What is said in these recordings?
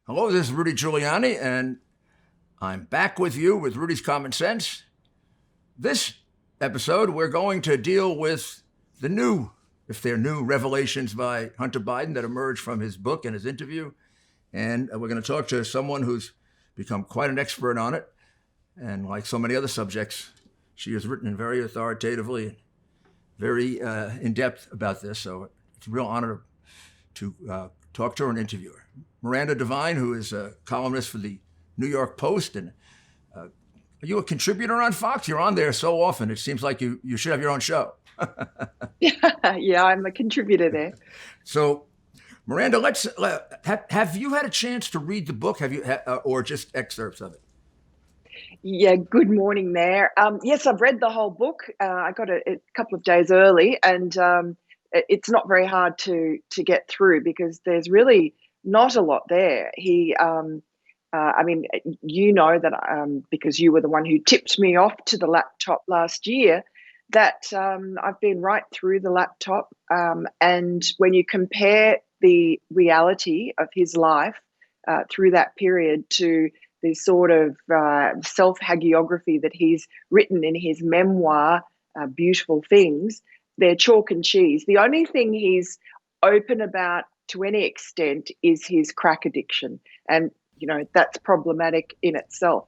Hello, this is Rudy Giuliani, and I'm back with you with Rudy's Common Sense. This episode, we're going to deal with the new, if they're new, revelations by Hunter Biden that emerged from his book and his interview. And we're going to talk to someone who's become quite an expert on it. And like so many other subjects, she has written very authoritatively, very in depth about this. So it's a real honor to talk to her and interview her. Miranda Devine, who is a columnist for the New York Post. And are you a contributor on Fox? You're on there so often. It seems like you should have your own show. Yeah, I'm a contributor there. So, Miranda, have you had a chance to read the book? Have you, or just excerpts of it? Yeah, good morning there. Yes, I've read the whole book. I got it a couple of days early, and it's not very hard to get through because there's really not a lot there. I mean, you know that because you were the one who tipped me off to the laptop last year, that I've been right through the laptop. And when you compare the reality of his life through that period to the sort of self-hagiography that he's written in his memoir, Beautiful Things, they're chalk and cheese. The only thing he's open about to any extent is his crack addiction. And, that's problematic in itself.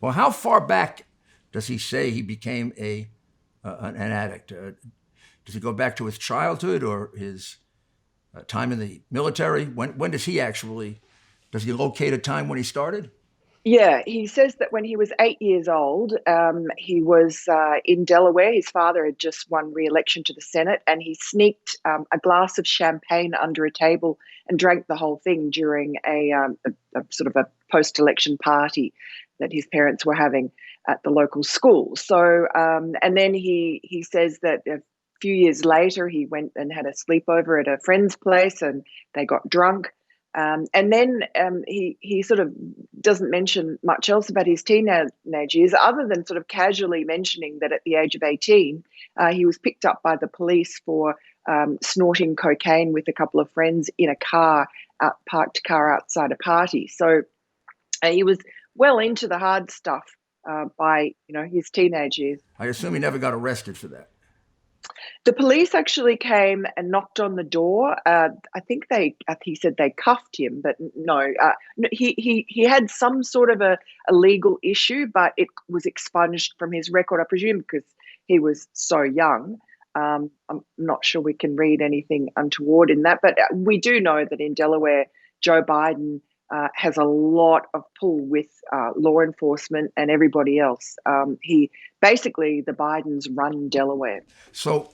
Well, how far back does he say he became an addict? Does it go back to his childhood or his time in the military? When does he locate a time when he started? Yeah, he says that when he was 8 years old, he was in Delaware. His father had just won re-election to the Senate, and he sneaked a glass of champagne under a table and drank the whole thing during a sort of a post-election party that his parents were having at the local school. So, and then he says that a few years later, he went and had a sleepover at a friend's place, and they got drunk. And then he sort of doesn't mention much else about his teenage years, other than sort of casually mentioning that at the age of 18, he was picked up by the police for snorting cocaine with a couple of friends in a parked car outside a party. So he was well into the hard stuff by his teenage years. I assume he never got arrested for that. The police actually came and knocked on the door. I think he said they cuffed him, but no, he had some sort of a legal issue, but it was expunged from his record, I presume, because he was so young. I'm not sure we can read anything untoward in that, but we do know that in Delaware, Joe Biden has a lot of pull with law enforcement and everybody else. The Bidens run Delaware. So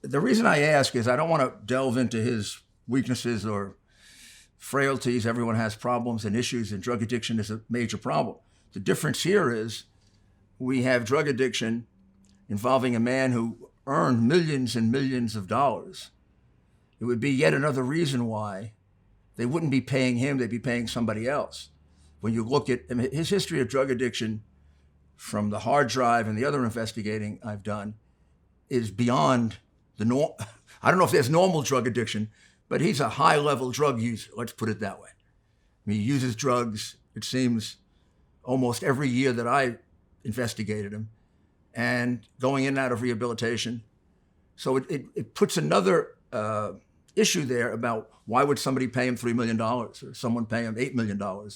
the reason I ask is I don't want to delve into his weaknesses or frailties. Everyone has problems and issues, and drug addiction is a major problem. The difference here is we have drug addiction involving a man who earned millions and millions of dollars. It would be yet another reason why they wouldn't be paying him, they'd be paying somebody else. When you look at his history of drug addiction from the hard drive and the other investigating I've done is beyond the norm. I don't know if there's normal drug addiction, but he's a high-level drug user, let's put it that way. I mean, he uses drugs, it seems, almost every year that I investigated him, and going in and out of rehabilitation. So it puts another issue there about why would somebody pay him $3 million or someone pay him $8 million or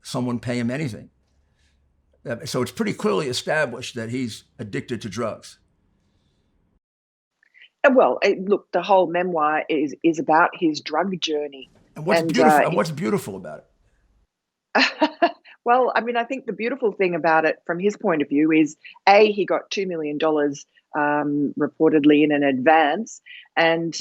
someone pay him anything. So it's pretty clearly established that he's addicted to drugs. Well, look, the whole memoir is about his drug journey. And what's beautiful about it? Well, I mean, I think the beautiful thing about it from his point of view is, A, he got $2 million reportedly in an advance, and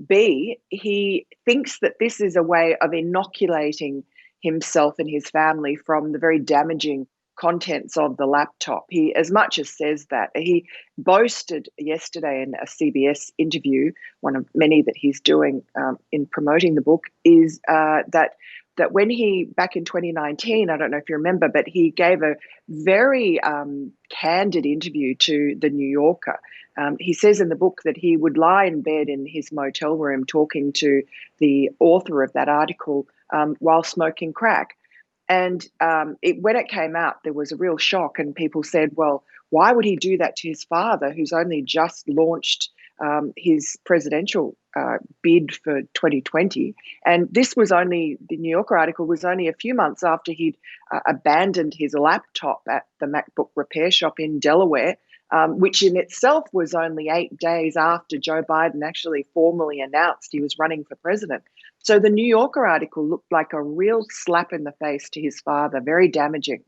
B, he thinks that this is a way of inoculating himself and his family from the very damaging contents of the laptop. He as much as says that. He boasted yesterday in a CBS interview, one of many that he's doing in promoting the book, is that when he, back in 2019, I don't know if you remember, but he gave a very candid interview to The New Yorker He says in the book that he would lie in bed in his motel room talking to the author of that article while smoking crack. And when it came out, there was a real shock, and people said, well, why would he do that to his father, who's only just launched his presidential bid for 2020? And this was only, the New Yorker article was only a few months after he'd abandoned his laptop at the MacBook repair shop in Delaware, which in itself was only 8 days after Joe Biden actually formally announced he was running for president. So the New Yorker article looked like a real slap in the face to his father, very damaging.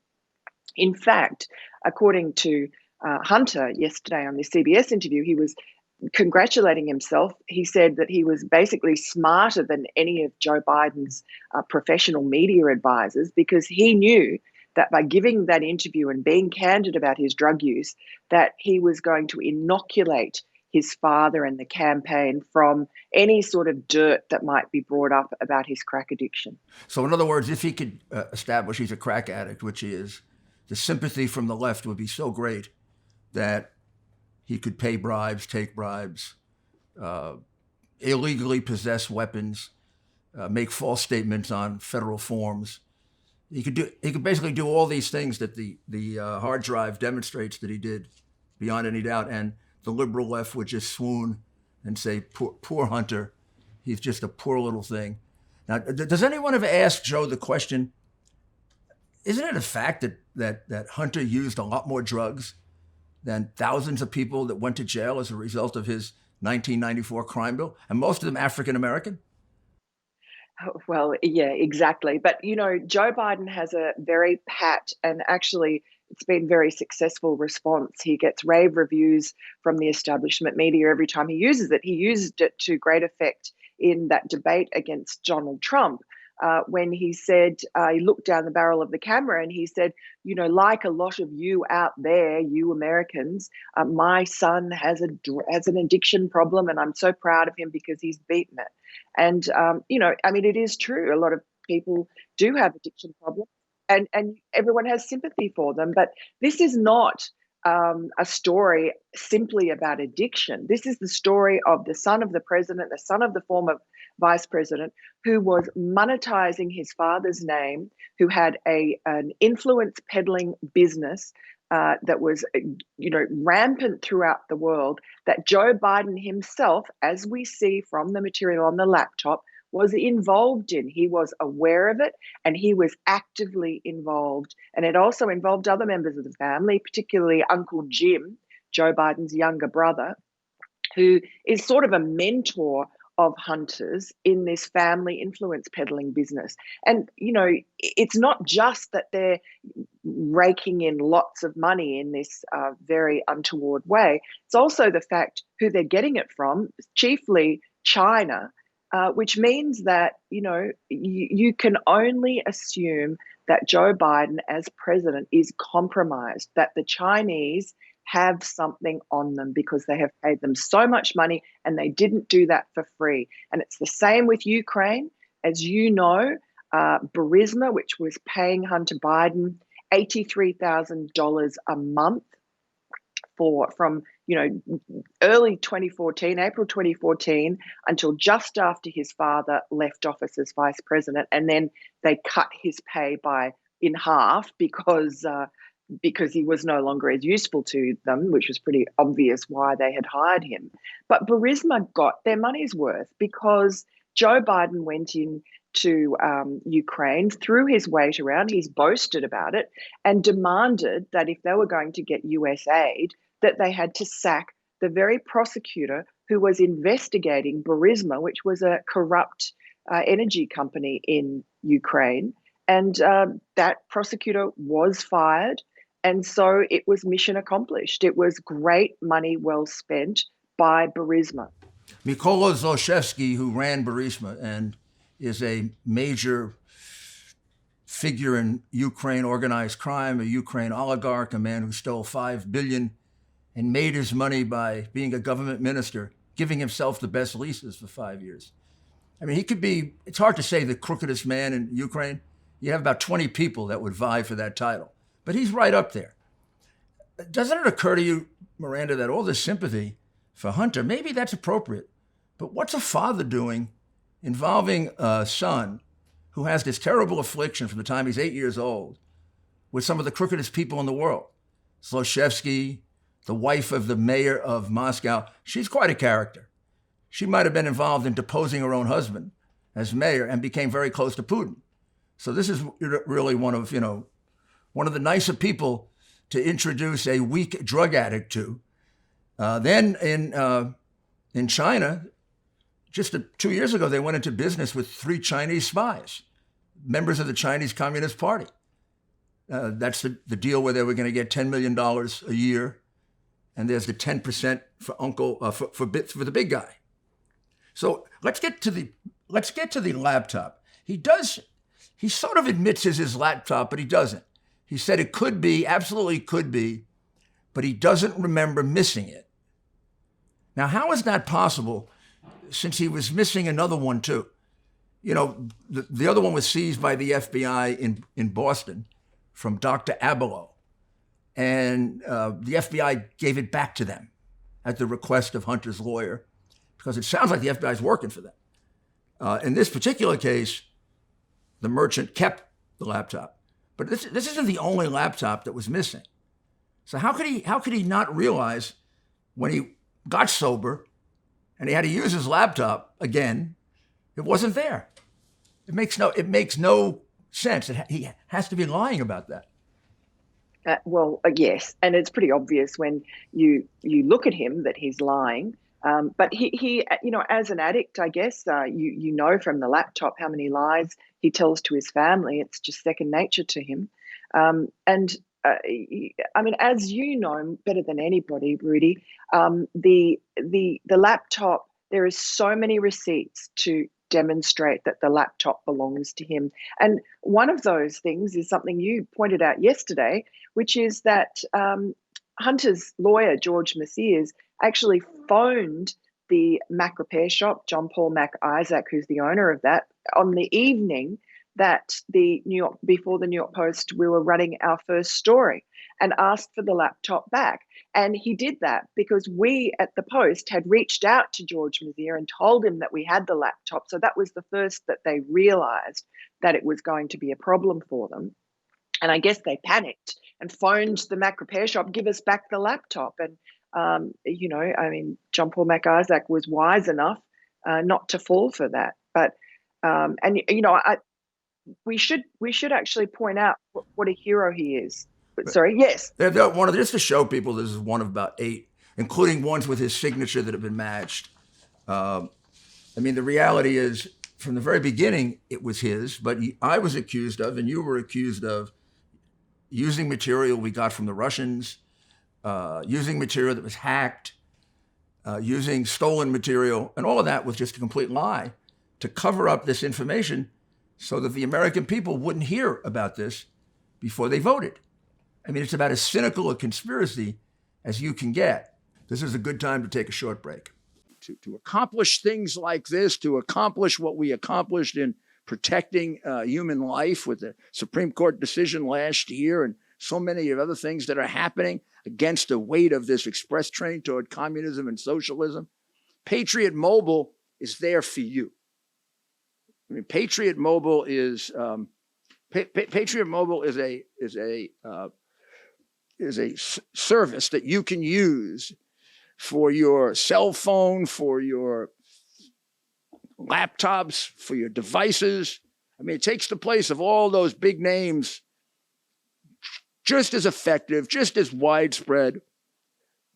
In fact, according to Hunter yesterday on the CBS interview, he was congratulating himself. He said that he was basically smarter than any of Joe Biden's professional media advisors, because he knew that by giving that interview and being candid about his drug use, that he was going to inoculate his father and the campaign from any sort of dirt that might be brought up about his crack addiction. So in other words, if he could establish he's a crack addict, which he is, the sympathy from the left would be so great that he could pay bribes, take bribes, illegally possess weapons, make false statements on federal forms. He could basically do all these things that the hard drive demonstrates that he did, beyond any doubt. And the liberal left would just swoon and say, poor Hunter, he's just a poor little thing. Now, does anyone ever ask Joe the question, isn't it a fact that Hunter used a lot more drugs than thousands of people that went to jail as a result of his 1994 crime bill, and most of them African American? Well, yeah, exactly. But, Joe Biden has a very pat, and actually it's been very successful response. He gets rave reviews from the establishment media every time he uses it. He used it to great effect in that debate against Donald Trump, when he said, he looked down the barrel of the camera and he said, like a lot of you out there, you Americans, my son has an addiction problem, and I'm so proud of him because he's beaten it. And, it is true. A lot of people do have addiction problems, and everyone has sympathy for them. But this is not a story simply about addiction. This is the story of the son of the president, the son of the former vice president, who was monetizing his father's name, who had an influence peddling business that was, rampant throughout the world, that Joe Biden himself, as we see from the material on the laptop, was involved in. He was aware of it, and he was actively involved. And it also involved other members of the family, particularly Uncle Jim, Joe Biden's younger brother, who is sort of a mentor of Hunter's in this family influence peddling business. And, it's not just that they're raking in lots of money in this very untoward way. It's also the fact who they're getting it from, chiefly China, which means that, you can only assume that Joe Biden as president is compromised, that the Chinese have something on them because they have paid them so much money, and they didn't do that for free. And it's the same with Ukraine. As you know, Burisma, which was paying Hunter Biden $83,000 a month from early 2014, April 2014, until just after his father left office as vice president, and then they cut his pay in half because he was no longer as useful to them, which was pretty obvious why they had hired him. But Burisma got their money's worth because Joe Biden went into Ukraine, threw his weight around, he's boasted about it, and demanded that if they were going to get US aid, that they had to sack the very prosecutor who was investigating Burisma, which was a corrupt energy company in Ukraine. And that prosecutor was fired. And so it was mission accomplished. It was great money well spent by Burisma. Mykola Zlochevsky, who ran Burisma and is a major figure in Ukraine organized crime, a Ukraine oligarch, a man who stole $5 billion and made his money by being a government minister, giving himself the best leases for 5 years. I mean, he could be, it's hard to say the crookedest man in Ukraine. You have about 20 people that would vie for that title, but he's right up there. Doesn't it occur to you Miranda, that all this sympathy for Hunter, maybe that's appropriate. But what's a father doing involving a son who has this terrible affliction from the time he's 8 years old with some of the crookedest people in the world? Zlochevsky, the wife of the mayor of Moscow, she's quite a character. She might have been involved in deposing her own husband as mayor and became very close to Putin. So this is really one of the nicer people to introduce a weak drug addict to. Then in China, just 2 years ago, they went into business with 3 Chinese spies, members of the Chinese Communist Party. That's the deal where they were going to get $10 million a year, and there's the 10% for the big guy. So let's get to the laptop. He sort of admits it's his laptop, but he doesn't. He said it could be, absolutely could be, but he doesn't remember missing it. Now, how is that possible, since he was missing another one too? The other one was seized by the FBI in Boston from Dr. Abelow, and the FBI gave it back to them at the request of Hunter's lawyer, because it sounds like the FBI is working for them. In this particular case, the merchant kept the laptop, but this isn't the only laptop that was missing. So how could he not realize when he got sober and he had to use his laptop again, it wasn't there? It makes no sense. He has to be lying about that. Yes, and it's pretty obvious when you look at him that he's lying. But he, as an addict, I guess, you know from the laptop how many lies he tells to his family. It's just second nature to him. As you know better than anybody, Rudy, the laptop, there is so many receipts to demonstrate that the laptop belongs to him. And one of those things is something you pointed out yesterday, which is that Hunter's lawyer, George Messiers, actually phoned the Mac repair shop, John Paul Mac Isaac, who's the owner of that, on the evening that before the New York Post, we were running our first story, and asked for the laptop back. And he did that because we at the Post had reached out to George Messier and told him that we had the laptop. So that was the first that they realized that it was going to be a problem for them. And I guess they panicked and phoned the Mac repair shop, give us back the laptop. And, John Paul Mac Isaac was wise enough not to fall for that. But, we should actually point out what a hero he is. But, sorry, yes. Just to show people, this is one of about 8, including ones with his signature that have been matched. The reality is, from the very beginning, it was his, but I was accused of, and you were accused of, using material we got from the Russians, using material that was hacked, using stolen material, and all of that was just a complete lie to cover up this information so that the American people wouldn't hear about this before they voted. It's about as cynical a conspiracy as you can get. This is a good time to take a short break. To accomplish things like this, to accomplish what we accomplished in protecting human life with the Supreme Court decision last year and so many of other things that are happening against the weight of this express train toward communism and socialism, Patriot Mobile is there for you. Patriot Mobile is a service that you can use for your cell phone, for your laptops, for your devices. It takes the place of all those big names, just as effective, just as widespread,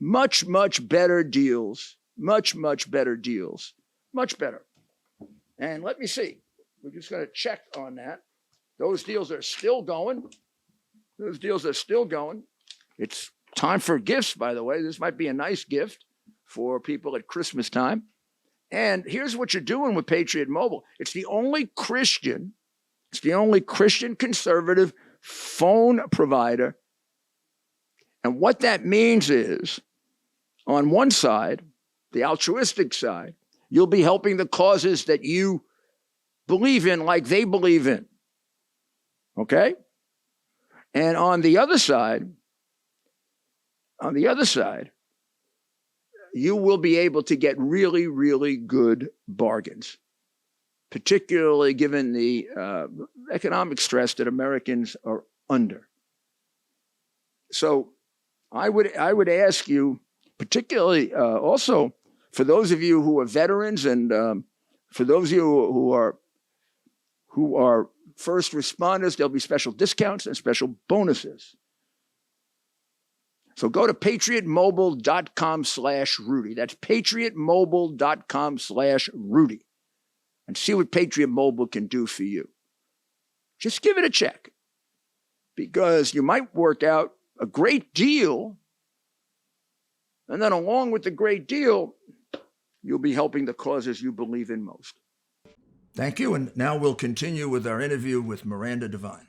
much, much better deals, much, much better deals, much better. And let me see, we're just going to check on that. Those deals are still going. It's time for gifts, by the way. This might be a nice gift for people at Christmas time. And here's what you're doing with Patriot Mobile. It's the only Christian conservative phone provider. And what that means is, on one side, the altruistic side, you'll be helping the causes that you believe in like they believe in. Okay? And on the other side, you will be able to get really, really good bargains, particularly given the economic stress that Americans are under. So I would ask you, particularly also for those of you who are veterans and for those of you who are first responders, there'll be special discounts and special bonuses. So go to patriotmobile.com/Rudy. That's patriotmobile.com/Rudy. And see what Patriot Mobile can do for you. Just give it a check, because you might work out a great deal, and then along with the great deal, you'll be helping the causes you believe in most. Thank you, and now we'll continue with our interview with Miranda Devine.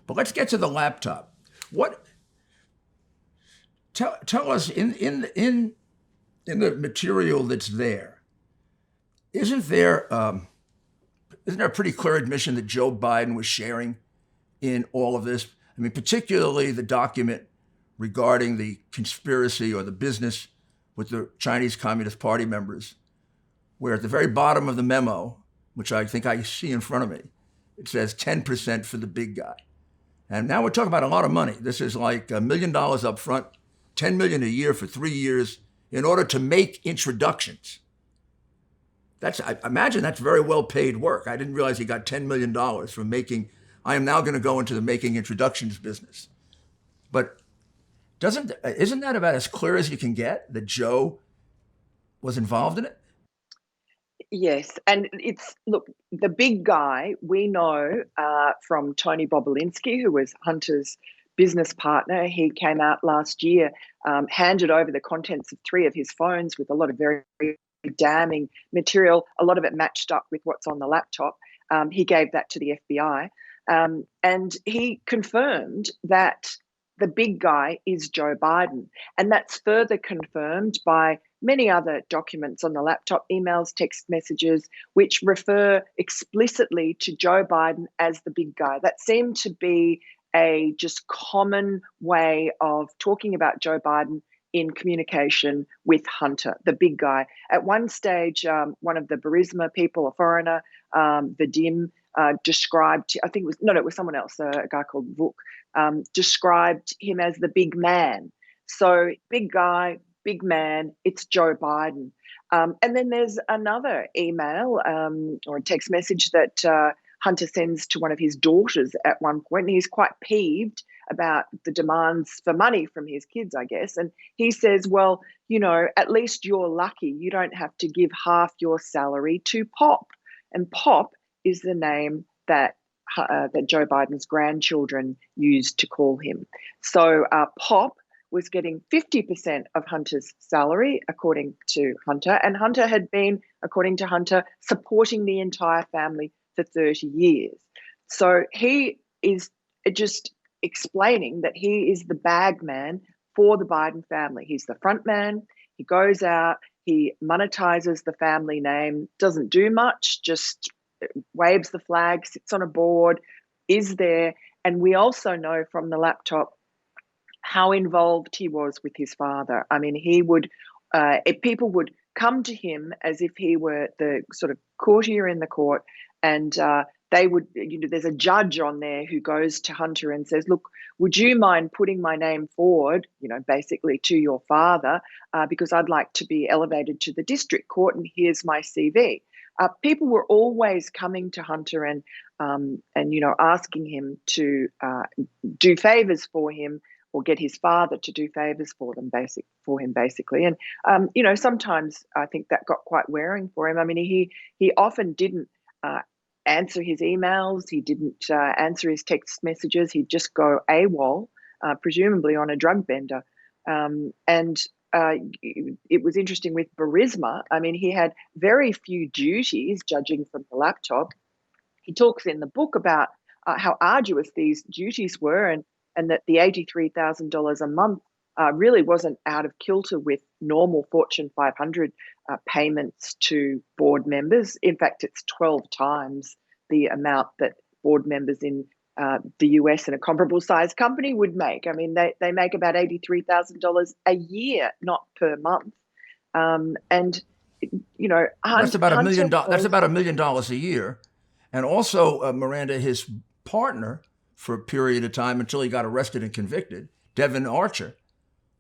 But let's get to the laptop. Tell us in the material that's there, isn't there a pretty clear admission that Joe Biden was sharing in all of this? I mean, particularly the document regarding the conspiracy or the business with the Chinese Communist Party members, where at the very bottom of the memo, which I think I see in front of me, it says 10% for the big guy. And now we're talking about a lot of money. This is like $1 million up front, $10 million a year for 3 years in order to make introductions. I imagine that's very well paid work. I didn't realize he got $10 million from making, I am now going to go into the making introductions business. But isn't that about as clear as you can get that Joe was involved in it? Yes, and look, the big guy we know from Tony Bobolinsky, who was Hunter's business partner. He came out last year, handed over the contents of 3 of his phones with a lot of very damning material. A lot of it matched up with what's on the laptop. He gave that to the FBI, and he confirmed that the big guy is Joe Biden. And that's further confirmed by many other documents on the laptop, emails, text messages, which refer explicitly to Joe Biden as the big guy. That seemed to be a just common way of talking about Joe Biden in communication with Hunter, the big guy. At one stage, one of the Burisma people, a foreigner, Vadim, described, I think it was someone else, a guy called Vuk, described him as the big man. So big guy, big man, it's Joe Biden. And then there's another email or a text message that Hunter sends to one of his daughters at one point, and he's quite peeved about the demands for money from his kids, I guess. And he says, well, at least you're lucky. You don't have to give half your salary to Pop. And Pop is the name that Joe Biden's grandchildren used to call him. So Pop was getting 50% of Hunter's salary, according to Hunter. And Hunter had been, according to Hunter, supporting the entire family for 30 years. So he is just explaining that he is the bag man for the Biden family. He's the front man. He goes out, he monetizes the family name, doesn't do much, just waves the flag, sits on a board, is there. And we also know from the laptop how involved he was with his father. I mean, he would, people would come to him as if he were the sort of courtier in the court, and they would, there's a judge on there who goes to Hunter and says, look, would you mind putting my name forward, basically to your father, because I'd like to be elevated to the district court, and here's my CV. People were always coming to Hunter and asking him to do favors for him, or get his father to do favors for him, basically. And sometimes I think that got quite wearing for him. I mean, he often didn't answer his emails. He didn't answer his text messages. He'd just go AWOL, presumably on a drug bender. It was interesting with Burisma. I mean, he had very few duties, judging from the laptop. He talks in the book about how arduous these duties were, and that the $83,000 a month really wasn't out of kilter with normal Fortune 500 payments to board members. In fact, it's 12 times the amount that board members in the US in a comparable size company would make. I mean, they make about $83,000 a year, not per month. And That's about $1 Hunter million. That's was, about $1 million a year, and also Miranda, his partner for a period of time until he got arrested and convicted, Devin Archer,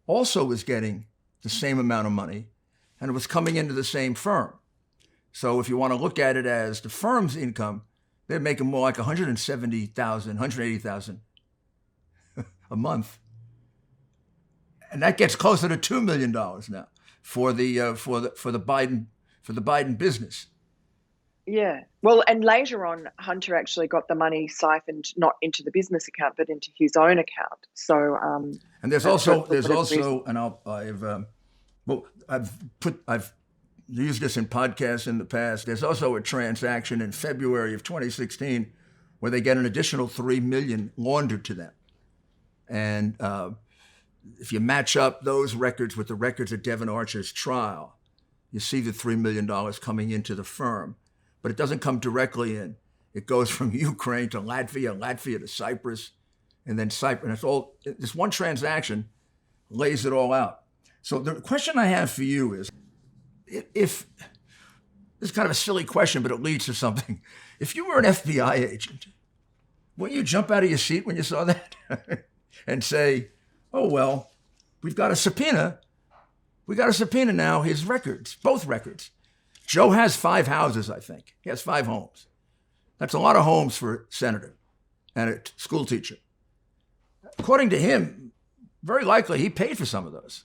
also was getting the same amount of money, and it was coming into the same firm. So if you want to look at it as the firm's income, they're making more like 170,000, 180,000 a month, and that gets closer to $2 million now for the Biden business. yeah. Well, and later on, Hunter actually got the money siphoned not into the business account, but into his own account. So, And there's also, and I've used this in podcasts in the past. There's also a transaction in February of 2016 where they get an additional $3 million laundered to them. And if you match up those records with the records of Devin Archer's trial, you see the $3 million coming into the firm, but it doesn't come directly in. It goes from Ukraine to Latvia to Cyprus, and then Cyprus. And it's all, this one transaction lays it all out. So the question I have for you is, if this is kind of a silly question, but it leads to something. If you were an FBI agent, wouldn't you jump out of your seat when you saw that and say, oh, well, we've got a subpoena. We got a subpoena now, his records, both records. Joe has 5 houses, I think. He has 5 homes. That's a lot of homes for a senator and a school teacher. According to him, very likely he paid for some of those.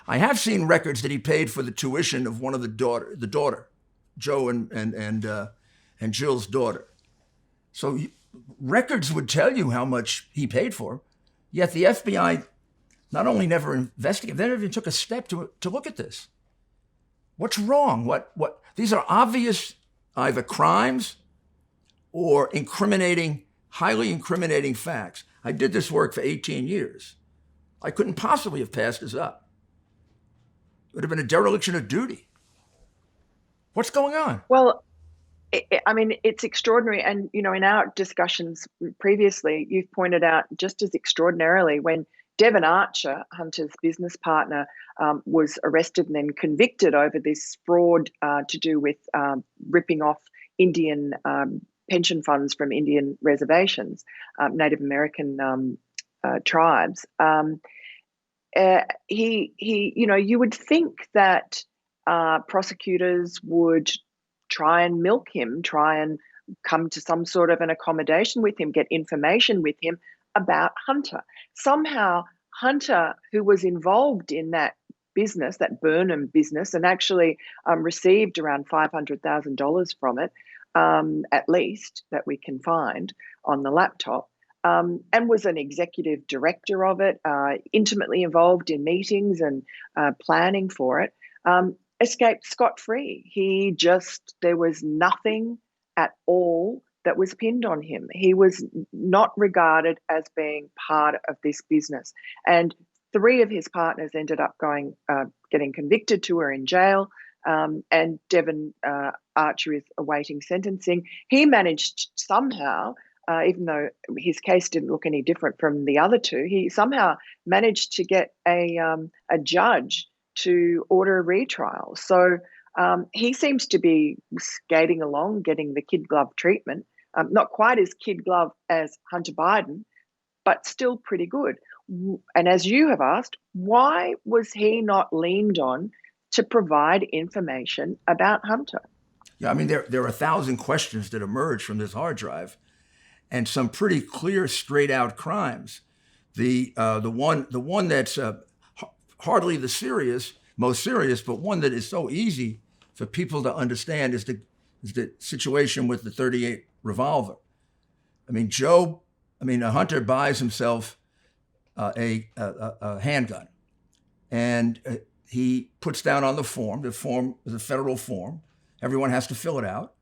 I have seen records that he paid for the tuition of one of the daughter, Joe and Jill's daughter. So records would tell you how much he paid for. Yet the FBI not only never investigated, they never even took a step to look at this. What's wrong? What? These are obvious either crimes or highly incriminating facts. I did this work for 18 years. I couldn't possibly have passed this up. It would have been a dereliction of duty. What's going on? well, it's extraordinary. And, in our discussions previously, you've pointed out just as extraordinarily when Devin Archer, Hunter's business partner, was arrested and then convicted over this fraud to do with ripping off Indian pension funds from Indian reservations, Native American tribes. You would think that prosecutors would try and milk him, try and come to some sort of an accommodation with him, get information with him about Hunter. Somehow, Hunter, who was involved in that business, that Burnham business, and actually received around $500,000 from it, at least that we can find on the laptop, and was an executive director of it, intimately involved in meetings and planning for it, escaped scot-free. There was nothing at all that was pinned on him. He was not regarded as being part of this business. And 3 of his partners ended up getting convicted. 2 are in jail. And Devin Archer is awaiting sentencing. He managed somehow, even though his case didn't look any different from the other 2, he somehow managed to get a judge to order a retrial. So he seems to be skating along, getting the kid glove treatment. Not quite as kid glove as Hunter Biden, but still pretty good. And as you have asked, why was he not leaned on to provide information about Hunter? Yeah, I mean, there are 1,000 questions that emerge from this hard drive, and some pretty clear, straight out crimes. The one that's hardly the most serious, but one that is so easy for people to understand is the situation with the .38 revolver. I mean, Hunter buys himself a handgun, and he puts down on the form. The form is a federal form. Everyone has to fill it out.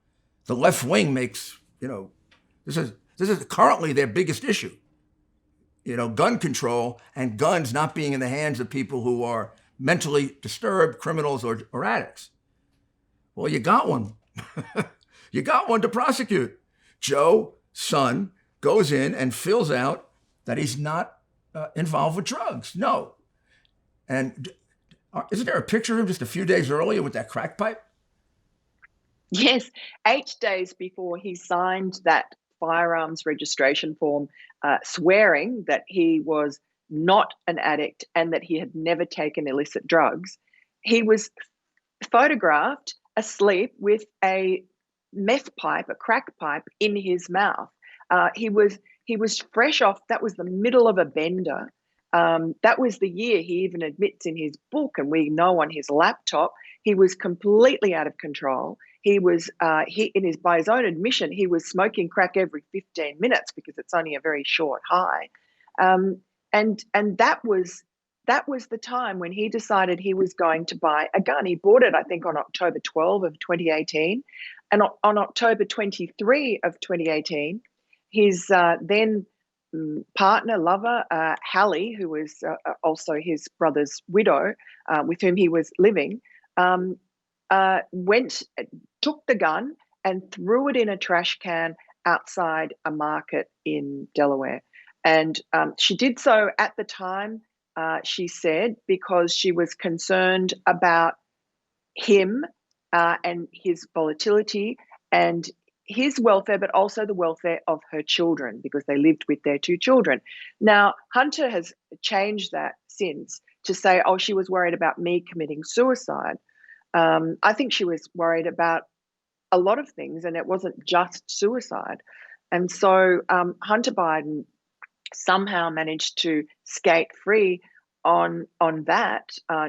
The left wing makes, this is currently their biggest issue. Gun control and guns not being in the hands of people who are mentally disturbed, criminals or addicts. Well, you got one. You got one to prosecute. Joe, son, goes in and fills out that he's not involved with drugs. No. And Isn't there a picture of him just a few days earlier with that crack pipe? Yes, 8 days before he signed that firearms registration form, swearing that he was not an addict and that he had never taken illicit drugs, he was photographed asleep with a meth pipe, a crack pipe, in his mouth. He was fresh off. That was the middle of a bender. That was the year he even admits in his book, and we know on his laptop, he was completely out of control. He was by his own admission, he was smoking crack every 15 minutes because it's only a very short high. And that was the time when he decided he was going to buy a gun. He bought it, I think, on October 12 of 2018. And on October 23 of 2018, his then partner, lover, Hallie, who was also his brother's widow, with whom he was living, took the gun and threw it in a trash can outside a market in Delaware. And she did so at the time, she said, because she was concerned about him and his volatility and his welfare, but also the welfare of her children, because they lived with their two children. Now, Hunter has changed that since to say, oh, she was worried about me committing suicide. I think she was worried about a lot of things, and it wasn't just suicide. And so Hunter Biden somehow managed to skate free on that.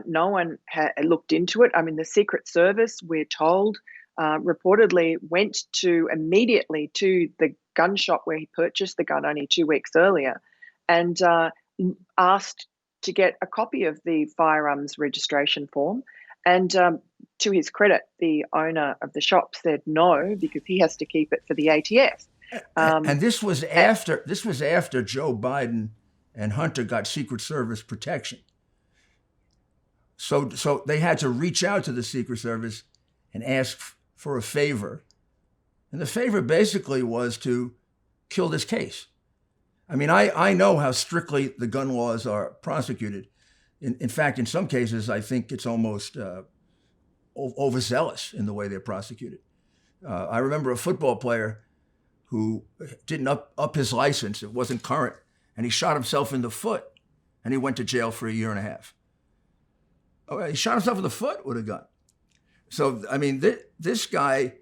No one looked into it. I mean, the Secret Service, we're told, reportedly went immediately to the gun shop where he purchased the gun only 2 weeks earlier, and asked to get a copy of the firearms registration form. And to his credit, the owner of the shop said no, because he has to keep it for the ATF. And this was after Joe Biden and Hunter got Secret Service protection. So they had to reach out to the Secret Service and ask for a favor. And the favor basically was to kill this case. I mean, I know how strictly the gun laws are prosecuted. In fact, in some cases, I think it's almost overzealous in the way they're prosecuted. I remember a football player who didn't up his license. It wasn't current. And he shot himself in the foot, and he went to jail for 1.5 years. Oh, he shot himself in the foot with a gun. So, I mean, this guy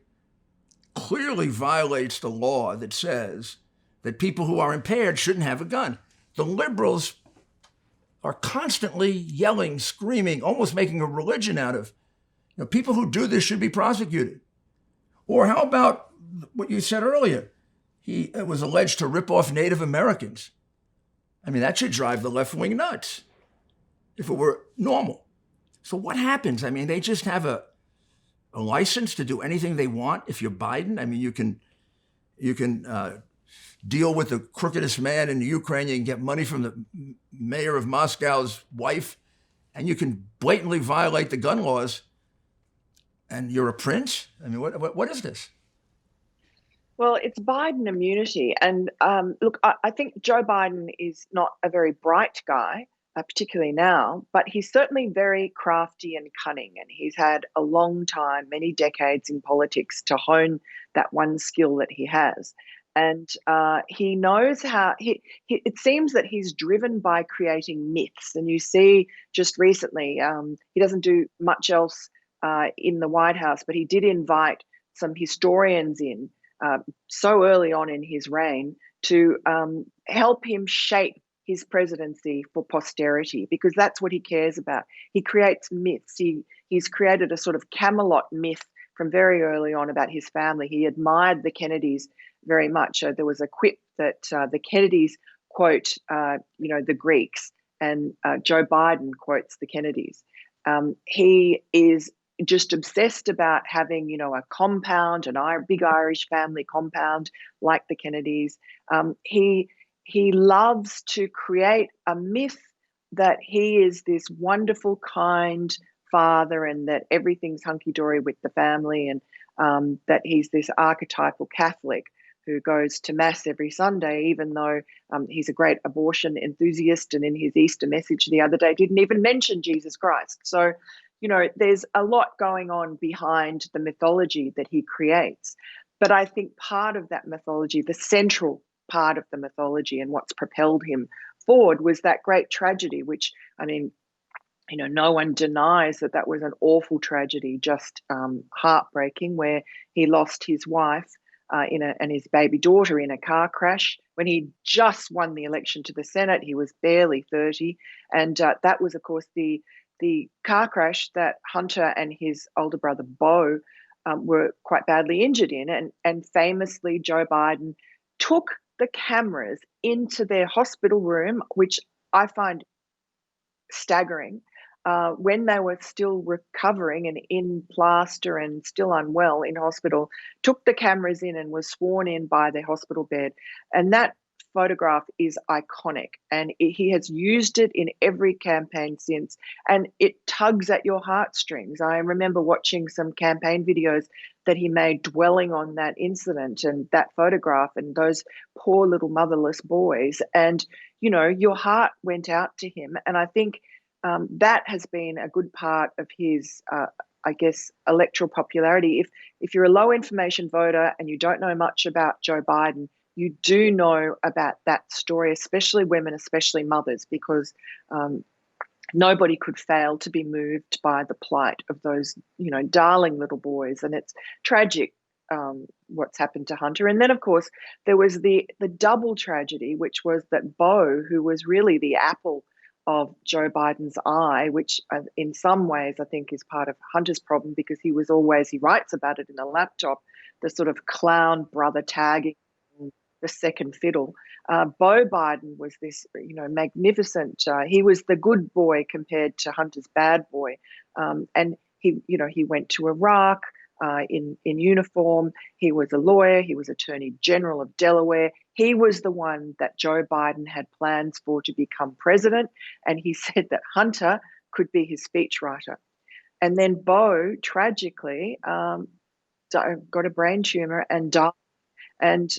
clearly violates the law that says that people who are impaired shouldn't have a gun. The liberals are constantly yelling, screaming, almost making a religion out of, people who do this should be prosecuted. Or how about what you said earlier? He was alleged to rip off Native Americans. I mean, that should drive the left wing nuts if it were normal. So what happens? I mean, they just have a license to do anything they want. If you're Biden, I mean, you can deal with the crookedest man in Ukraine. You can get money from the mayor of Moscow's wife, and you can blatantly violate the gun laws. And you're a prince? I mean, what is this? Well, it's Biden immunity. And look, I think Joe Biden is not a very bright guy, particularly now, but he's certainly very crafty and cunning. And he's had a long time, many decades in politics to hone that one skill that he has. And he knows how, it seems that he's driven by creating myths. And you see just recently, he doesn't do much else in the White House, but he did invite some historians in so early on in his reign to help him shape his presidency for posterity, because that's what he cares about. He creates myths. He's created a sort of Camelot myth from very early on about his family. He admired the Kennedys very much. There was a quip that the Kennedys quote, the Greeks, and Joe Biden quotes the Kennedys. He is just obsessed about having, a compound, big Irish family compound like the Kennedys. He loves to create a myth that he is this wonderful, kind father, and that everything's hunky dory with the family, and that he's this archetypal Catholic who goes to mass every Sunday, even though he's a great abortion enthusiast, and in his Easter message the other day didn't even mention Jesus Christ. So, there's a lot going on behind the mythology that he creates. But I think part of that mythology, the central part of the mythology and what's propelled him forward, was that great tragedy, which, I mean, no one denies that was an awful tragedy, just heartbreaking, where he lost his wife and his baby daughter in a car crash when he just won the election to the Senate. He was barely 30. And that was, of course, the car crash that Hunter and his older brother, Beau, were quite badly injured in. And famously, Joe Biden took the cameras into their hospital room, which I find staggering, when they were still recovering and in plaster and still unwell in hospital, took the cameras in and was sworn in by their hospital bed. And that photograph is iconic, and he has used it in every campaign since, and it tugs at your heartstrings. I remember watching some campaign videos that he made dwelling on that incident and that photograph and those poor little motherless boys, and your heart went out to him. And I think that has been a good part of his, I guess, electoral popularity. If you're a low information voter and you don't know much about Joe Biden, you do know about that story, especially women, especially mothers, because nobody could fail to be moved by the plight of those, darling little boys. And it's tragic what's happened to Hunter. And then, of course, there was the double tragedy, which was that Beau, who was really the apple of Joe Biden's eye, which in some ways I think is part of Hunter's problem, because he writes about it in a laptop, the sort of clown brother tagging the second fiddle. Beau Biden was this, magnificent. He was the good boy compared to Hunter's bad boy, and he went to Iraq in uniform. He was a lawyer. He was Attorney General of Delaware. He was the one that Joe Biden had plans for to become president, and he said that Hunter could be his speechwriter. And then Beau tragically got a brain tumor and died. And,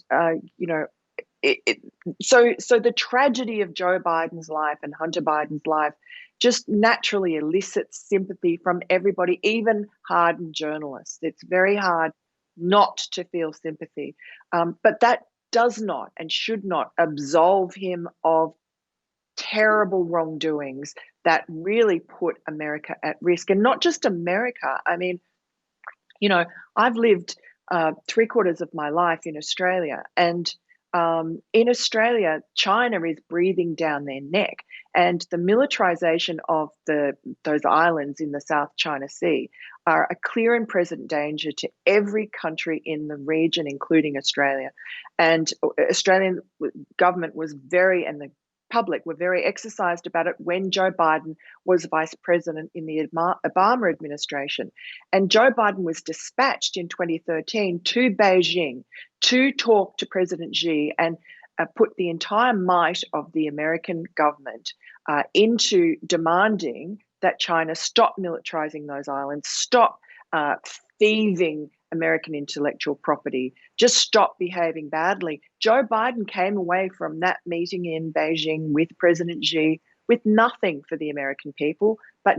so the tragedy of Joe Biden's life and Hunter Biden's life just naturally elicits sympathy from everybody, even hardened journalists. It's very hard not to feel sympathy. But that does not and should not absolve him of terrible wrongdoings that really put America at risk. And not just America. I mean, I've lived 3/4 of my life in Australia, and in Australia, China is breathing down their neck, and the militarization of those islands in the South China Sea are a clear and present danger to every country in the region, including Australia. And Australian government and the public were very exercised about it when Joe Biden was vice president in the Obama administration. And Joe Biden was dispatched in 2013 to Beijing to talk to President Xi and put the entire might of the American government into demanding that China stop militarizing those islands, stop thieving American intellectual property, just stop behaving badly. Joe Biden came away from that meeting in Beijing with President Xi with nothing for the American people, but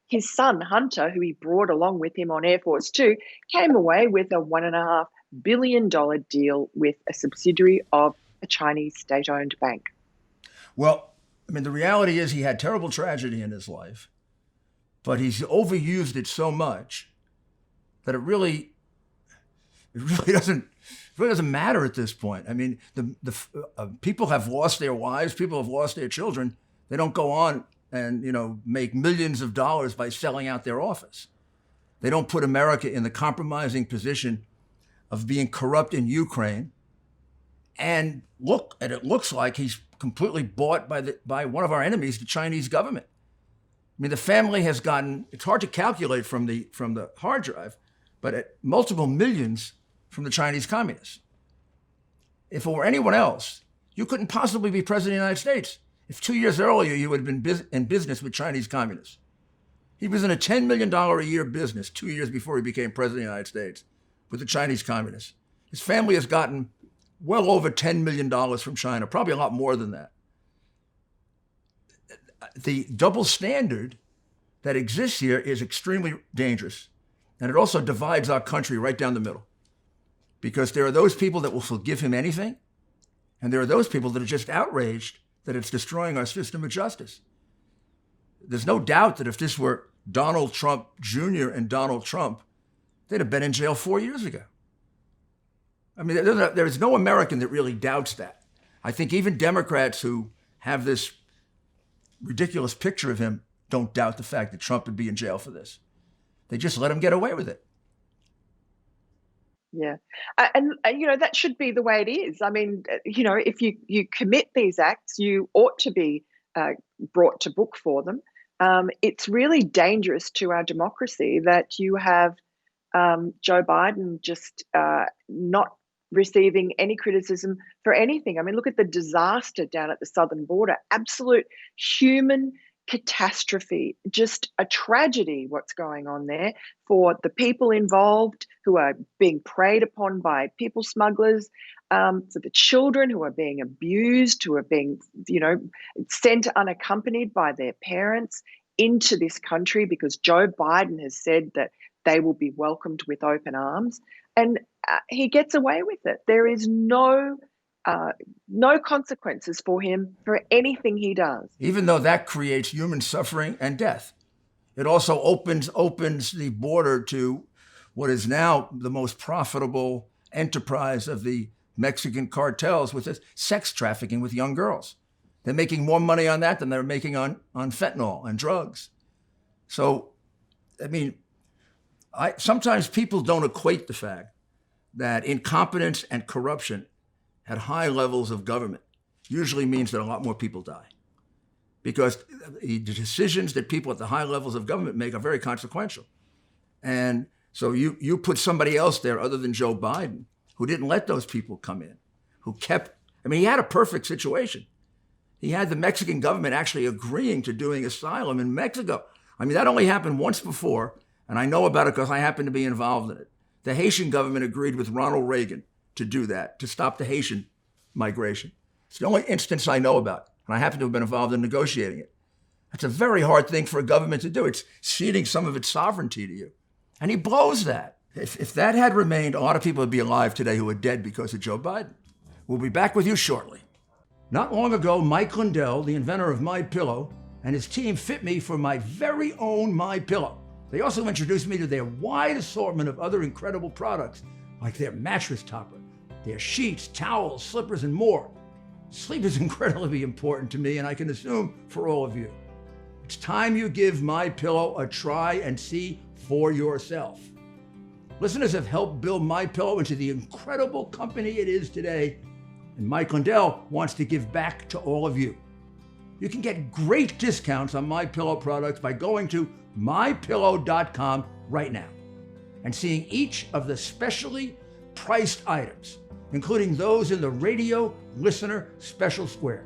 his son, Hunter, who he brought along with him on Air Force Two, came away with a $1.5 billion deal with a subsidiary of a Chinese state-owned bank. Well, I mean, the reality is he had terrible tragedy in his life, but he's overused it so much that it really doesn't matter at this point. I mean, the people have lost their wives, people have lost their children. They don't go on and make millions of dollars by selling out their office. They don't put America in the compromising position of being corrupt in Ukraine. And it looks like he's completely bought by one of our enemies, the Chinese government. I mean, the family has gotten, it's hard to calculate from the hard drive, but at multiple millions from the Chinese communists. If it were anyone else, you couldn't possibly be president of the United States. If 2 years earlier you would have been in business with Chinese communists. He was in a $10 million a year business 2 years before he became president of the United States with the Chinese communists. His family has gotten well over $10 million from China, probably a lot more than that. The double standard that exists here is extremely dangerous. And it also divides our country right down the middle. Because there are those people that will forgive him anything, and there are those people that are just outraged that it's destroying our system of justice. There's no doubt that if this were Donald Trump Jr. and Donald Trump, they'd have been in jail 4 years ago. I mean, there is no American that really doubts that. I think even Democrats who have this ridiculous picture of him don't doubt the fact that Trump would be in jail for this. They just let him get away with it. Yeah. And that should be the way it is. I mean, if you commit these acts, you ought to be brought to book for them. It's really dangerous to our democracy that you have Joe Biden just not receiving any criticism for anything. I mean, look at the disaster down at the southern border. Absolute human catastrophe, just a tragedy what's going on there for the people involved who are being preyed upon by people smugglers, for the children who are being abused, who are being, sent unaccompanied by their parents into this country because Joe Biden has said that they will be welcomed with open arms. And he gets away with it. There is no consequences for him for anything he does. Even though that creates human suffering and death. It also opens the border to what is now the most profitable enterprise of the Mexican cartels, which is sex trafficking with young girls. They're making more money on that than they're making on fentanyl and drugs. So, I mean, sometimes people don't equate the fact that incompetence and corruption at high levels of government usually means that a lot more people die. Because the decisions that people at the high levels of government make are very consequential. And so you put somebody else there other than Joe Biden, who didn't let those people come in, he had a perfect situation. He had the Mexican government actually agreeing to doing asylum in Mexico. I mean, that only happened once before, and I know about it because I happen to be involved in it. The Haitian government agreed with Ronald Reagan to do that, to stop the Haitian migration. It's the only instance I know about, and I happen to have been involved in negotiating it. That's a very hard thing for a government to do. It's ceding some of its sovereignty to you. And he blows that. If that had remained, a lot of people would be alive today who are dead because of Joe Biden. We'll be back with you shortly. Not long ago, Mike Lindell, the inventor of MyPillow, and his team fit me for my very own MyPillow. They also introduced me to their wide assortment of other incredible products, like their mattress topper, their sheets, towels, slippers, and more. Sleep is incredibly important to me, and I can assume for all of you. It's time you give MyPillow a try and see for yourself. Listeners have helped build MyPillow into the incredible company it is today, and Mike Lindell wants to give back to all of you. You can get great discounts on MyPillow products by going to mypillow.com right now and seeing each of the specially priced items, including those in the radio listener special square.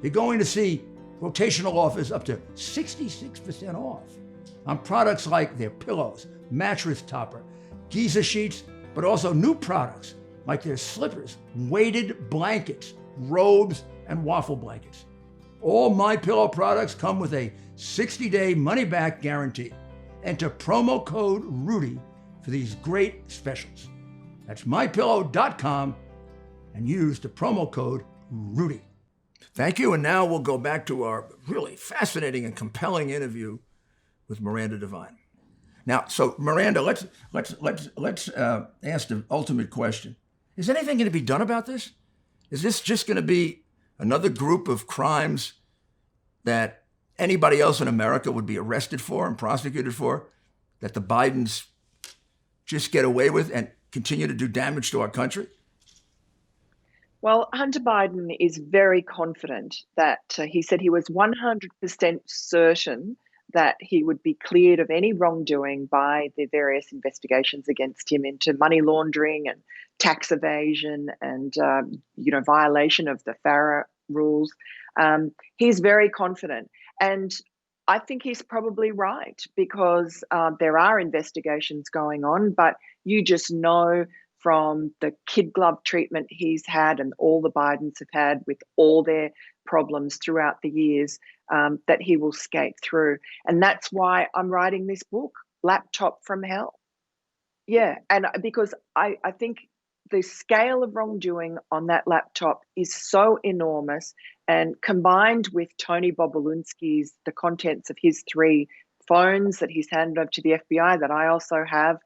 You're going to see rotational offers up to 66% off on products like their pillows, mattress topper, Giza sheets, but also new products like their slippers, weighted blankets, robes, and waffle blankets. All MyPillow products come with a 60-day money-back guarantee. Enter promo code Rudy for these great specials. That's mypillow.com and use the promo code Rudy. Thank you, and now we'll go back to our really fascinating and compelling interview with Miranda Devine. Now, so Miranda, let's ask the ultimate question. Is anything going to be done about this? Is this just going to be another group of crimes that anybody else in America would be arrested for and prosecuted for, that the Bidens just get away with and continue to do damage to our country? Well, Hunter Biden is very confident that he said he was 100% certain that he would be cleared of any wrongdoing by the various investigations against him into money laundering and tax evasion and, violation of the FARA rules. He's very confident. And I think he's probably right because there are investigations going on, but you just know from the kid glove treatment he's had and all the Bidens have had with all their problems throughout the years, that he will skate through. And that's why I'm writing this book, Laptop from Hell. Yeah, and because I think the scale of wrongdoing on that laptop is so enormous, and combined with Tony Bobulinski's, the contents of his 3 phones that he's handed over to the FBI that I also have,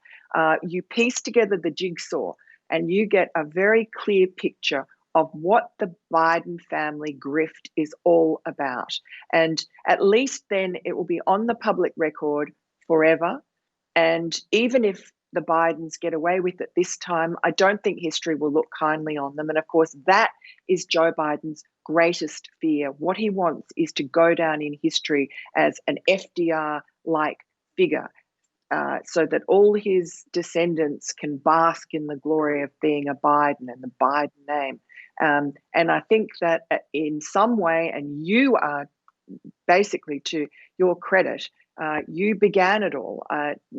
you piece together the jigsaw and you get a very clear picture of what the Biden family grift is all about. And at least then it will be on the public record forever. And even if the Bidens get away with it this time, I don't think history will look kindly on them. And of course, that is Joe Biden's greatest fear. What he wants is to go down in history as an FDR-like figure, so that all his descendants can bask in the glory of being a Biden and the Biden name. And I think that in some way, and you are basically, to your credit, you began it all.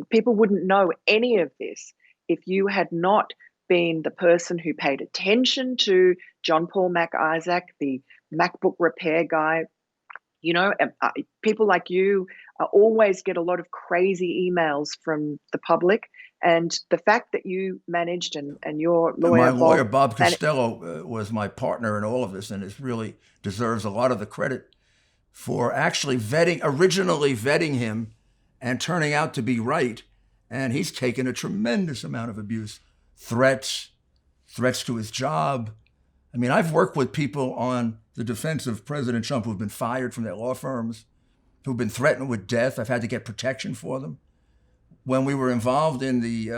People wouldn't know any of this if you had not been the person who paid attention to John Paul MacIsaac, the MacBook repair guy. You know, people like you always get a lot of crazy emails from the public. And the fact that you managed, and your lawyer, My lawyer, Bob Costello, was my partner in all of this, and it really deserves a lot of the credit for actually originally vetting him and turning out to be right. And he's taken a tremendous amount of abuse, threats to his job. I mean, I've worked with people on the defense of President Trump who've been fired from their law firms, who've been threatened with death. I've had to get protection for them. When we were involved in the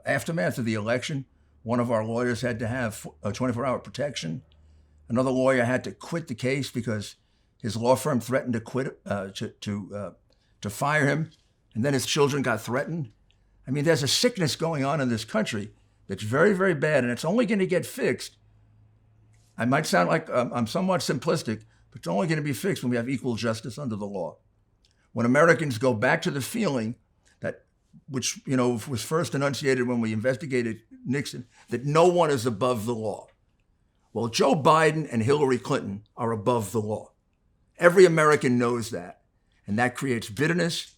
aftermath of the election, one of our lawyers had to have a 24-hour protection. Another lawyer had to quit the case because his law firm threatened to quit, to fire him, and then his children got threatened. I mean, there's a sickness going on in this country that's very, very bad, and it's only going to get fixed. I might sound like I'm somewhat simplistic, but it's only going to be fixed when we have equal justice under the law. When Americans go back to the feeling that, which was first enunciated when we investigated Nixon, that no one is above the law. Well, Joe Biden and Hillary Clinton are above the law. Every American knows that. And that creates bitterness.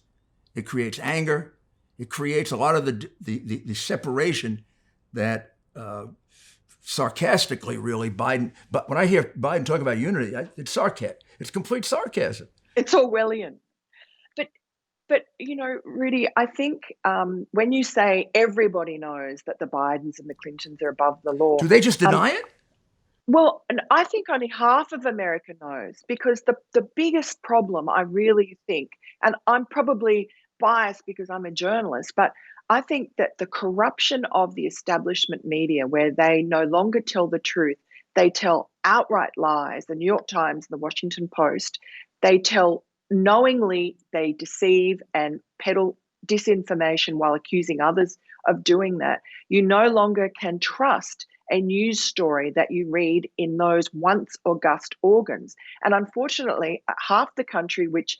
It creates anger. It creates a lot of the separation that sarcastically, really, Biden. But when I hear Biden talk about unity, it's sarcasm. It's complete sarcasm. It's Orwellian. But Rudy, I think when you say everybody knows that the Bidens and the Clintons are above the law, do they just deny it? Well, and I think only half of America knows, because the biggest problem, I really think, and I'm probably biased because I'm a journalist, but I think that the corruption of the establishment media, where they no longer tell the truth, they tell outright lies. The New York Times, the Washington Post, they tell knowingly, they deceive and peddle disinformation while accusing others of doing that. You no longer can trust a news story that you read in those once august organs. And unfortunately, half the country which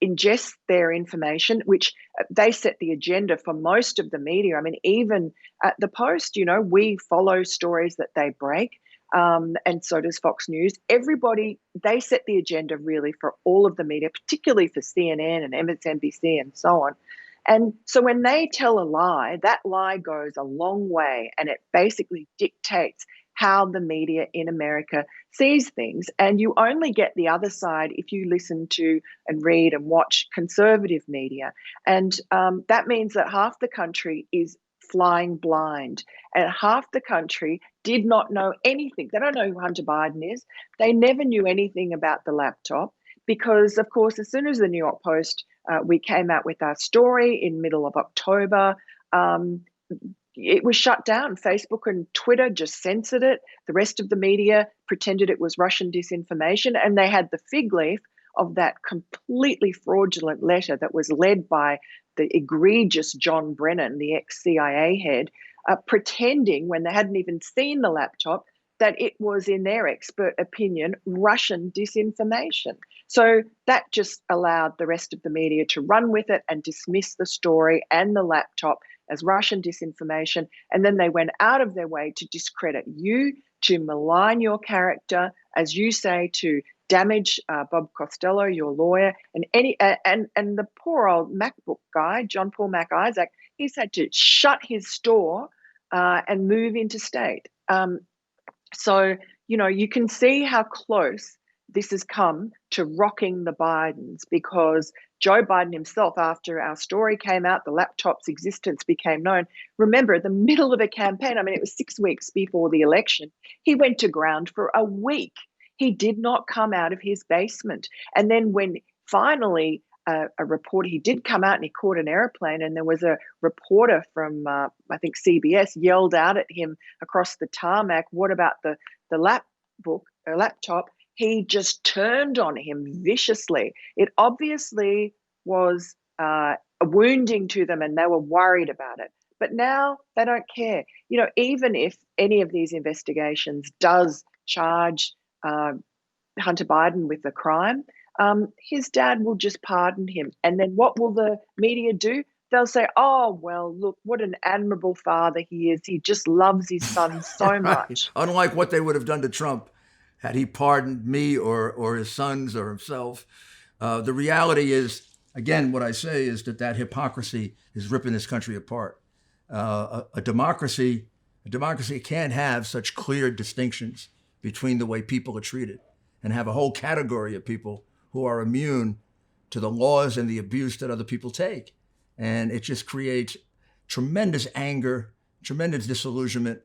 ingests their information, which they set the agenda for most of the media. I mean, even at the Post, we follow stories that they break. And so does Fox News. Everybody, they set the agenda really for all of the media, particularly for CNN and MSNBC and so on. And so when they tell a lie, that lie goes a long way, and it basically dictates how the media in America sees things. And you only get the other side if you listen to and read and watch conservative media. And that means that half the country is flying blind, and half the country did not know anything. They don't know who Hunter Biden is. They never knew anything about the laptop because, of course, as soon as the New York Post, we came out with our story in middle of October, it was shut down. Facebook and Twitter just censored it. The rest of the media pretended it was Russian disinformation, and they had the fig leaf of that completely fraudulent letter that was led by the egregious John Brennan, the ex-CIA head, pretending, when they hadn't even seen the laptop, that it was, in their expert opinion, Russian disinformation. So that just allowed the rest of the media to run with it and dismiss the story and the laptop as Russian disinformation. And then they went out of their way to discredit you, to malign your character, as you say, to damage Bob Costello, your lawyer, and the poor old MacBook guy, John Paul Mac Isaac. He's had to shut his store and move interstate. So, you can see how close this has come to rocking the Bidens, because Joe Biden himself, after our story came out, the laptop's existence became known. Remember, in the middle of a campaign, it was 6 weeks before the election, he went to ground for a week. He did not come out of his basement. And then when finally a reporter, he did come out and he caught an airplane, and there was a reporter from, I think, CBS yelled out at him across the tarmac, what about the laptop? He just turned on him viciously. It obviously was wounding to them, and they were worried about it. But now they don't care. Even if any of these investigations does charge Hunter Biden with a crime, his dad will just pardon him. And then what will the media do? They'll say, oh, well, look, what an admirable father he is. He just loves his son so Right. much. Unlike what they would have done to Trump had he pardoned me or his sons or himself. The reality is, again, what I say is that hypocrisy is ripping this country apart. A democracy can't have such clear distinctions between the way people are treated and have a whole category of people who are immune to the laws and the abuse that other people take. And it just creates tremendous anger, tremendous disillusionment.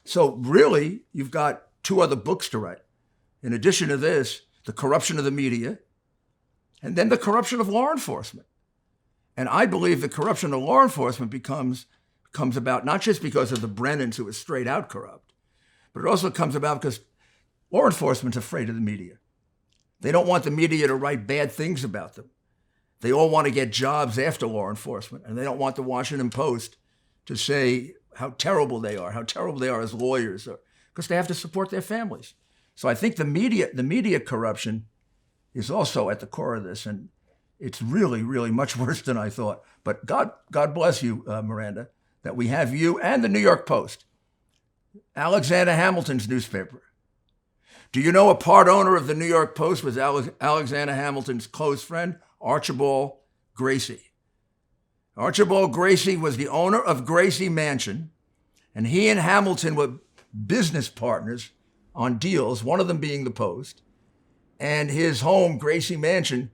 So really, you've got 2 other books to write. In addition to this, the corruption of the media, and then the corruption of law enforcement. And I believe the corruption of law enforcement comes about not just because of the Brennans, who are straight out corrupt, but it also comes about because law enforcement's afraid of the media. They don't want the media to write bad things about them. They all want to get jobs after law enforcement, and they don't want the Washington Post to say how terrible they are as lawyers, because they have to support their families. So I think the media corruption is also at the core of this, and it's really, really much worse than I thought. But God bless you, Miranda, that we have you and the New York Post, Alexander Hamilton's newspaper. Do you know a part owner of the New York Post was Alexander Hamilton's close friend, Archibald Gracie? Archibald Gracie was the owner of Gracie Mansion, and he and Hamilton were business partners on deals, one of them being the Post. And his home, Gracie Mansion,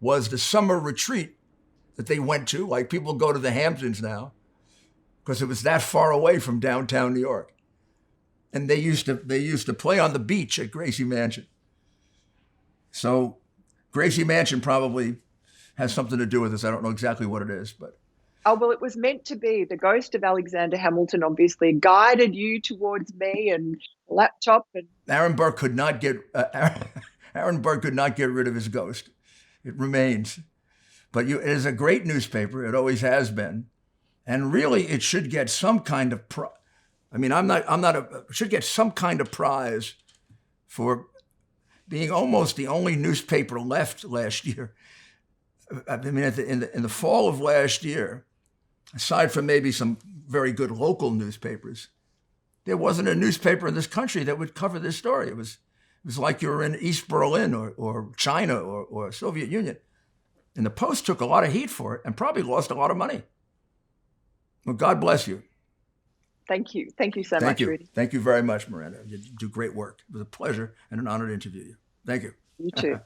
was the summer retreat that they went to, like people go to the Hamptons now, because it was that far away from downtown New York. And they used to play on the beach at Gracie Mansion. So Gracie Mansion probably has something to do with this. I don't know exactly what it is, but. Oh, well, it was meant to be. The ghost of Alexander Hamilton obviously guided you towards me and laptop. And Aaron Burr could not get rid of his ghost. It remains. But it is a great newspaper. It always has been. And really, it should get some kind of should get some kind of prize for being almost the only newspaper left last year. In the fall of last year, aside from maybe some very good local newspapers, there wasn't a newspaper in this country that would cover this story. It was like you were in East Berlin or China or Soviet Union. And the Post took a lot of heat for it and probably lost a lot of money. Well, God bless you. Thank you. Thank you so much, Rudy. Thank you very much, Miranda. You do great work. It was a pleasure and an honor to interview you. Thank you. You too.